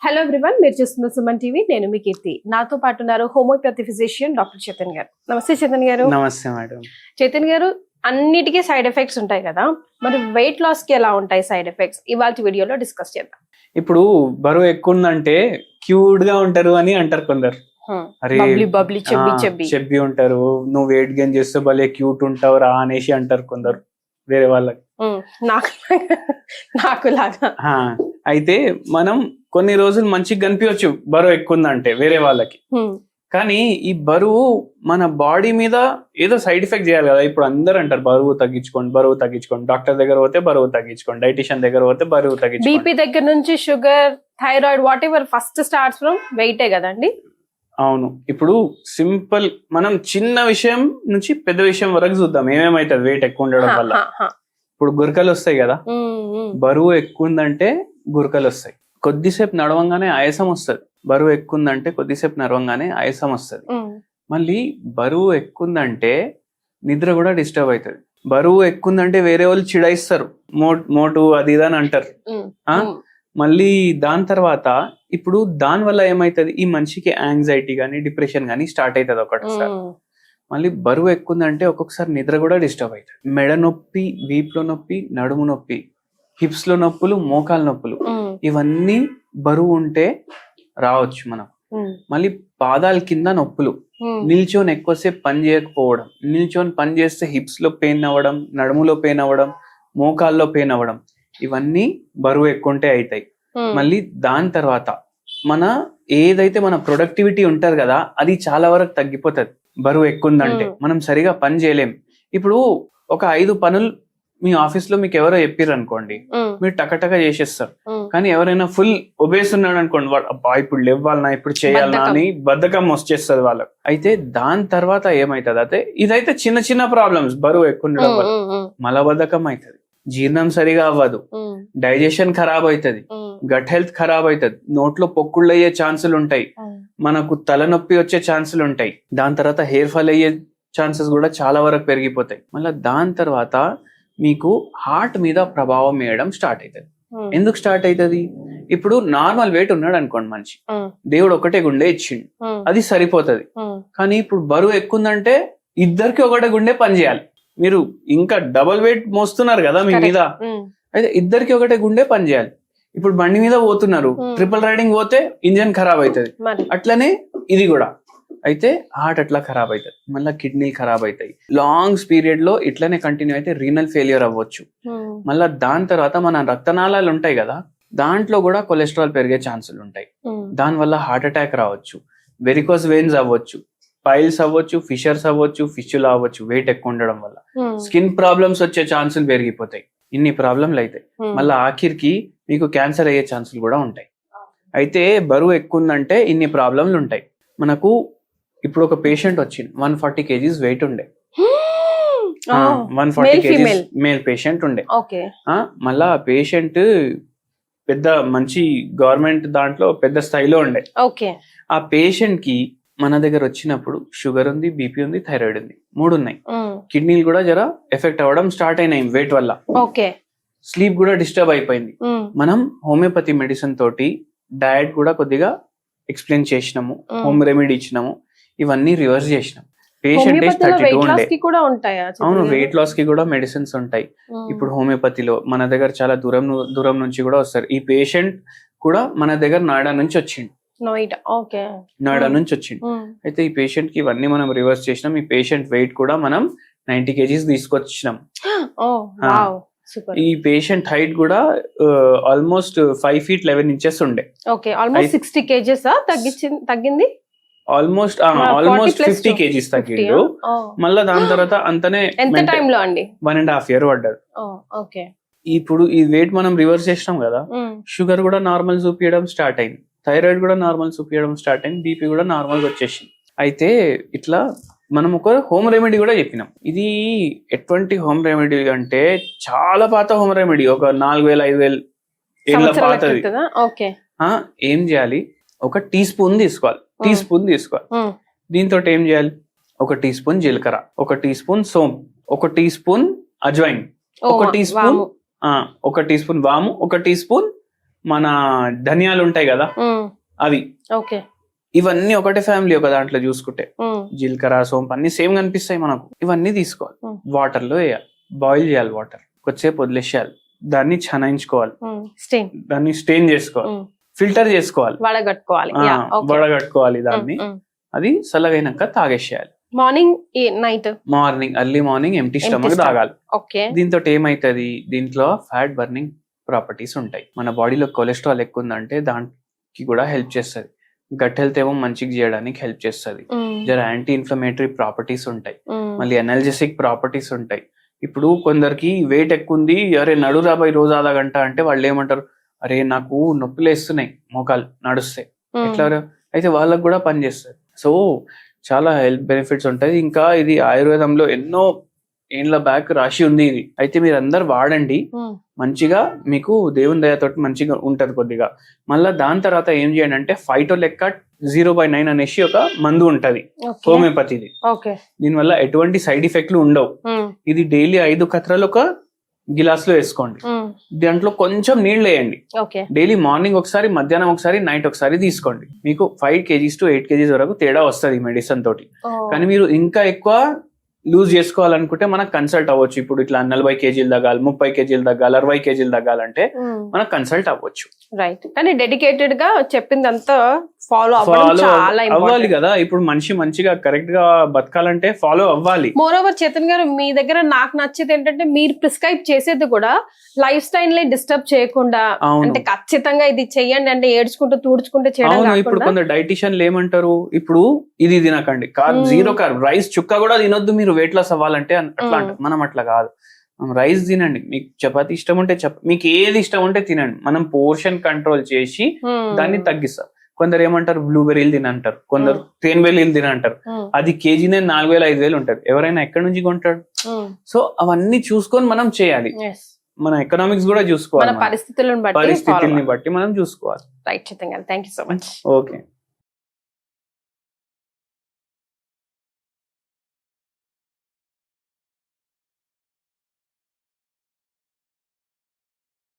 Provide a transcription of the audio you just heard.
Hello everyone, మీరు చూస్తున్న Suman TV. నేను మీ కీర్తి. నాతో పాటు ఉన్నారు హోమియోపతి ఫిజిషియన్ డాక్టర్ చేతన్ గారు. నమస్తే చేతన్ గారు. నమస్తే మేడం. చేతన్ గారు, అన్నిటికీ సైడ్ ఎఫెక్ట్స్ ఉంటాయి కదా, మరి వెయిట్ లాస్ కి ఎలా ఉంటాయి సైడ్ ఎఫెక్ట్స్? ఇవాళ వీడియోలో డిస్కస్ చేద్దాం. ఇప్పుడు బరువు ఎక్కువ ఉందంటే క్యూట్ గా ఉంటారు అని అంటారు కొందరు. అరే చెబ్బి ఉంటారు, నువ్వు వెయిట్ గెయిన్ చేస్తే భలే క్యూట్ ఉంటావు రా అనేసి అంటారు కొందరు వేరే వాళ్ళకి. నాకు లాగా అయితే మనం కొన్ని రోజులు మంచిగా కనిపించవచ్చు బరువు ఎక్కువ ఉందంటే వేరే వాళ్ళకి, కానీ ఈ బరువు మన బాడీ మీద ఏదో సైడ్ ఎఫెక్ట్ చేయాలి కదా. ఇప్పుడు అందరు అంటారు బరువు తగ్గించుకోండి, డాక్టర్ దగ్గర పోతే బరువు తగ్గించుకోండి, డైటిషియన్ దగ్గర పోతే బరువు తగ్గించుకోండి. బీపీ దగ్గర నుంచి sugar, thyroid, whatever first starts from వెయిటే కదండి. అవును. ఇప్పుడు సింపుల్ మనం చిన్న విషయం నుంచి పెద్ద విషయం వరకు చూద్దాం ఏమేమైతుంది వెయిట్ ఎక్కువ ఉండడం వల్ల. ఇప్పుడు గురకలు వస్తాయి కదా, బరువు ఎక్కువ ఉందంటే గురకలు వస్తాయి. కొద్దిసేపు నడవంగానే ఆయాసం వస్తుంది. బరువు ఎక్కువ ఉందంటే కొద్దిసేపు నడవంగానే ఆయాసం వస్తుంది. మళ్ళీ బరువు ఎక్కువ ఉందంటే నిద్ర కూడా డిస్టర్బ్ అవుతుంది. బరువు ఎక్కువ ఉందంటే వేరే వాళ్ళు చిడాయిస్తారు, మోటు అది ఇది అని అంటారు. మళ్ళీ దాని తర్వాత ఇప్పుడు దాని వల్ల ఏమైతుంది, ఈ మనిషికి యాంగ్జైటీ గానీ డిప్రెషన్ గానీ స్టార్ట్ అవుతుంది ఒకటిసారి. మళ్ళీ బరువు ఎక్కువ ఉందంటే ఒక్కొక్కసారి నిద్ర కూడా డిస్టర్బ్ అవుతుంది. మెడ నొప్పి, వీపులో నొప్పి, నడుము నొప్పి, హిప్స్ లో నొప్పులు, మోకాలు నొప్పులు, ఇవన్నీ బరువు ఉంటే రావచ్చు మనం. మళ్ళీ పాదాల కింద నొప్పులు, నిల్చొని ఎక్కువసేపు పని చేయకపోవడం, నిల్చొని పని చేస్తే హిప్స్ లో పెయిన్ అవ్వడం, నడుములో పెయిన్ అవ్వడం, మోకాల్లో పెయిన్ అవ్వడం, ఇవన్నీ బరువు ఎక్కువ ఉంటే అవుతాయి. మళ్ళీ దాని తర్వాత మన ఏదైతే మన ప్రొడక్టివిటీ ఉంటారు కదా, అది చాలా వరకు తగ్గిపోతుంది. బరువు ఎక్కువ ఉందంటే మనం సరిగా పని చేయలేం. ఇప్పుడు ఒక 5 పనులు మీ ఆఫీస్ లో మీకు ఎవరో చెప్పారు అనుకోండి, మీరు టకటక చేసేస్తారు. కానీ ఎవరైనా ఫుల్ ఒబేస్ ఉన్నాడు అనుకోండి, అబ్బా ఇప్పుడు లేవాలనా, ఇప్పుడు చేయాలనా అని బద్ధకం వచ్చేస్తుంది వాళ్ళకు. అయితే దాని తర్వాత ఏమైతుంది అంటే, ఇదైతే చిన్న చిన్న ప్రాబ్లమ్స్ బరువు ఎక్కువ ఉండడం వల్ల. మలబద్ధకం అవుతుంది, జీర్ణం సరిగా అవ్వదు, డైజెషన్ ఖరాబ్ అవుతుంది, గట్ హెల్త్ ఖరాబ్ అవుతుంది, నోట్లో పొక్కుళ్ళు అయ్యే ఛాన్సులు ఉంటాయి, మనకు తలనొప్పి వచ్చే ఛాన్సులు ఉంటాయి, దాని తర్వాత హెయిర్ ఫాల్ అయ్యే ఛాన్సెస్ కూడా చాలా వరకు పెరిగిపోతాయి. మళ్ళీ దాని తర్వాత మీకు హార్ట్ మీద ప్రభావం వేయడం స్టార్ట్ అవుతుంది. ఎందుకు స్టార్ట్ అవుతుంది? ఇప్పుడు నార్మల్ వెయిట్ ఉన్నాడు అనుకోండి మనిషి, దేవుడు ఒకటే గుండె ఇచ్చిండు, అది సరిపోతుంది. కానీ ఇప్పుడు బరువు ఎక్కువ ఉందంటే ఇద్దరికి ఒకటే గుండె పని చేయాలి. మీరు ఇంకా డబుల్ వెయిట్ మోస్తున్నారు కదా మీ మీద, అయితే ఇద్దరికి ఒకటే గుండె పని చేయాలి. ఇప్పుడు బండి మీద పోతున్నారు, ట్రిపుల్ రైడింగ్ పోతే ఇంజన్ ఖరాబ్ అవుతుంది, అట్లనే ఇది కూడా. అయితే హార్ట్ అట్లా ఖరాబ్ అవుతుంది, మళ్ళీ కిడ్నీ ఖరాబ్ అవుతాయి. లాంగ్ పీరియడ్ లో ఇట్లనే కంటిన్యూ అయితే రీనల్ ఫెయిల్యూర్ అవ్వచ్చు. మళ్ళీ దాని తర్వాత మన రక్తనాళాలు ఉంటాయి కదా, దాంట్లో కూడా కొలెస్ట్రాల్ పెరిగే ఛాన్సులు ఉంటాయి. దాని వల్ల హార్ట్ అటాక్ రావచ్చు, వెరికోస్ వెయిన్స్ అవ్వచ్చు, పైల్స్ అవ్వచ్చు, ఫిషర్స్ అవ్వచ్చు, ఫిష్యులు అవ్వచ్చు వెయిట్ ఎక్కువ ఉండడం వల్ల. స్కిన్ ప్రాబ్లమ్స్ వచ్చే ఛాన్సులు పెరిగిపోతాయి. ఇన్ని ప్రాబ్లంలు అవుతాయి. మళ్ళీ ఆఖరికి మీకు క్యాన్సర్ అయ్యే ఛాన్సులు కూడా ఉంటాయి. అయితే బరువు ఎక్కువ ఉందంటే ఇన్ని ప్రాబ్లంలు ఉంటాయి. మనకు ఇప్పుడు ఒక పేషెంట్ వచ్చింది, 140 kgs వెయిట్ ఉండే, 140 kgs మేల్ పేషెంట్ ఉండే. మళ్ళా ఆ పేషెంట్ పెద్ద మంచి గవర్నమెంట్ దాంట్లో పెద్ద స్థాయిలో ఉండే. ఆ పేషెంట్ కి మన దగ్గర వచ్చినప్పుడు షుగర్ ఉంది, బీపీ ఉంది, థైరాయిడ్ ఉంది, 3 ఉన్నాయి. కిడ్నీలు కూడా జర ఎఫెక్ట్ అవ్వడం స్టార్ట్ అయినాయి వెయిట్ వల్ల. స్లీప్ కూడా డిస్టర్బ్ అయిపోయింది. మనం హోమియోపతి మెడిసిన్ తోటి డయట్ కూడా కొద్దిగా ఎక్స్ప్లెయిన్ చేసినాము, హోమ్ రెమెడీ ఇచ్చినాము, ఇవన్నీ రివర్స్ చేసినాం. పేషెంట్ ఏజ్ 32 ఉండే. అవును, వెయిట్ లాస్ కి కూడా మెడిసిన్స్ ఉంటాయి. ఇప్పుడు హోమియోపతిలో మన దగ్గర చాలా దూరం నుంచి కూడా వస్తారు. ఈ పేషెంట్ కూడా మన దగ్గర నోయిడా నుంచి వచ్చిండు. అయితే ఈ పేషెంట్ కి ఇవన్నీ మనం రివర్స్ చేసినాం. ఈ పేషెంట్ వెయిట్ కూడా మనం 90 kgs తీసుకొచ్చినాం. ఈ పేషెంట్ హైట్ కూడా ఆల్మోస్ట్ 5 feet 11 inches ఉండే. 60 kgs తగ్గింది, ఆల్మోస్ట్ 50 kgs తగ్గిండు. మళ్ళా దాని తర్వాత అంతనే 1.5 year పడ్డాడు. ఇప్పుడు ఈ వెయిట్ మనం రివర్స్ చేసినాం కదా, షుగర్ కూడా నార్మల్ చూపించడం స్టార్ట్ అయింది, థైరాయిడ్ కూడా నార్మల్ చూపించడం స్టార్ట్ అయింది, బీపీ కూడా నార్మల్ గా వచ్చేసింది. అయితే ఇట్లా మనం ఒక హోమ్ రెమెడీ కూడా చెప్పినాం. ఇది ఎటువంటి హోమ్ రెమెడీ అంటే చాలా పాత హోమ్ రెమెడీ, ఒక 4000-5000 ఏళ్ళ పాతది. ఏం చేయాలి, ఒక టీ స్పూన్ తీసుకోవాలి. దీంతో ఏం చేయాలి, 1 teaspoon జీలకర్ర, 1 teaspoon సోంపు, 1 teaspoon అజ్వైన్, 1 teaspoon 1 teaspoon వాము, 1 teaspoon మన ధనియాలు ఉంటాయి కదా అవి, ఓకే, ఇవన్నీ ఒకటే ఫ్యామిలీ ఒక దాంట్లో చూసుకుంటే. జీలకర్ర, సోంపు అన్ని సేమ్ కనిపిస్తాయి మనకు. ఇవన్నీ తీసుకోవాలి, వాటర్ లో వేయాలి, బాయిల్ చేయాలి, వాటర్ కొద్దిసేపు వదిలేసేయాలి, దాన్ని చనాయించుకోవాలి, దాన్ని స్టెయిన్ చేసుకోవాలి, ఫిల్టర్ చేసుకోవాలి, వడగట్టుకోవాలి దాన్ని. అది చల్లగైనాక తాగేసేయాలి. Morning night, early morning empty stomach తాగాలి. దీంతో ఏమైతుంది, దీంట్లో ఫ్యాట్ బర్నింగ్ ప్రాపర్టీస్ ఉంటాయి. మన బాడీలో కొలెస్ట్రాల్ ఎక్కువ ఉందంటే దానికి కూడా హెల్ప్ చేస్తుంది. గట్ హెల్త్ ఏమో మంచిగా చేయడానికి హెల్ప్ చేస్తుంది. జర యాంటీ ఇన్ఫ్లమేటరీ ప్రాపర్టీస్ ఉంటాయి, మళ్ళీ ఎనర్జెటిక్ ప్రాపర్టీస్ ఉంటాయి. ఇప్పుడు కొందరికి వెయిట్ ఎక్కువ ఉంది, అరే నడురా బై రోజు ఆధా గంట అంటే వాళ్ళు ఏమంటారు, అరే నాకు నొప్పులు వేస్తున్నాయి మోకాలు నడుస్తే, ఎట్లా అయితే వాళ్ళకు కూడా పనిచేస్తుంది. సో చాలా హెల్త్ బెనిఫిట్స్ ఉంటాయి. ఇంకా ఇది ఆయుర్వేదంలో ఎన్నో ఏండ్ల బ్యాక్ రాసి ఉంది ఇది. అయితే మీరు అందరు వాడండి, మంచిగా మీకు దేవుని దయతోటి మంచిగా ఉంటది కొద్దిగా. మళ్ళీ దాని తర్వాత ఏం చేయండి అంటే ఫైటోలెక్క 0/9 అనేసి ఒక మందు ఉంటది హోమియోపతిది. దీనివల్ల ఎటువంటి సైడ్ ఎఫెక్ట్లు ఉండవు. ఇది డైలీ 5 కత్రాలు ఒక గిలాస్ లో వేసుకోండి, దాంట్లో కొంచెం నీళ్ళు వేయండి. డైలీ మార్నింగ్ ఒకసారి, మధ్యాహ్నం ఒకసారి, నైట్ ఒకసారి తీసుకోండి. మీకు 5 kgs to 8 kgs వరకు తేడా వస్తుంది మెడిసిన్ తోటి. కానీ మీరు ఇంకా ఎక్కువ లూజ్ చేసుకోవాలనుకుంటే మనకు కన్సల్ట్ అవ్వచ్చు. ఇప్పుడు ఇట్లా 40 kgs తగ్గాలి, 30 kgs తగ్గాలి, 60 kgs తగ్గాలంటే మనకు కన్సల్ట్ అవ్వచ్చు. రైట్, కానీ డెడికేటెడ్ గా చెప్పిందంతా ఫాలో అవ్వాలి కదా. ఇప్పుడు మనిషి మంచిగా కరెక్ట్ గా బతకాలంటే ఫాలో అవ్వాలి. మోర్ ఓవర్ చేతన్ గారు, మీ దగ్గర నాకు నచ్చేది ఏంటంటే మీరు ప్రిస్క్రైబ్ చేసేది కూడా లైఫ్ స్టైల్ ని డిస్టర్బ్ చేయకుండా, అంటే ఖచ్చితంగా ఇది చెయ్యండి అంటే ఏడ్చుకుంటూ తూడ్చుకుంటూ చేయడం. ఇప్పుడు కొందరు డైటీషియన్లు ఏమంటారు, ఇప్పుడు ఇది తినకండి, కార్బ్, 0 కార్బ్, రైస్ చుక్క కూడా తినొద్దు మీరు వెయిట్ లాస్ అవ్వాలంటే అట్లా అంటారు. మనం అట్లా కాదు, రైస్ తినండి, మీకు చపాతీ ఇష్టం ఉంటే మీకు ఏది ఇష్టం ఉంటే తినండి. మనం పోర్షన్ కంట్రోల్ చేసి దాన్ని తగ్గిస్తాం. కొందరు ఏమంటారు బ్లూబెర్రీలు తినంటారు, కొందరు తేనెబెర్రీలు తినంటారు. అది కేజీనే 4,000-5,000 ఉంటది. ఎవరైనా ఎక్కడి నుంచి కొంటాడు? సో అవన్నీ చూసుకొని మనం చేయాలి. మన ఎకనామిక్స్ కూడా చూసుకోవాలి, పరిస్థితుల్ని బట్టి మనం చూసుకోవాలి. Right, thank you so much. Okay.